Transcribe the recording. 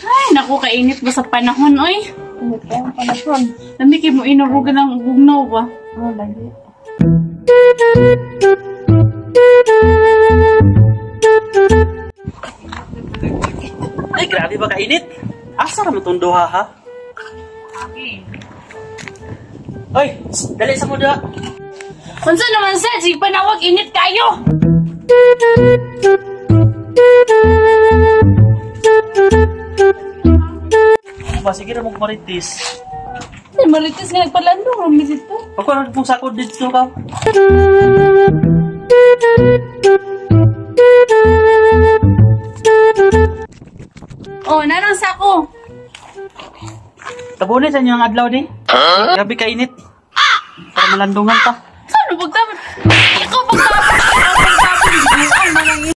Ay, naku, kainit ba sa panahon, oy? Init kayong panahon. Dami kayo mo inurugan ng bugnaw ba? Oh, lagi. Ay, grabe ba kainit? Asa naman itong duha, ha? Hoy, dali sa muda. Unsa naman sa, sige panawag, init kayo! Ba, sige na mong maritis. Ay, malitis nga nagpalandong, rumis ito. Ako na kung sakod dito ka. Oh, narang sako. Tabunin sa inyo ang adlaw di. Grabe kainit. Para malandungan ta.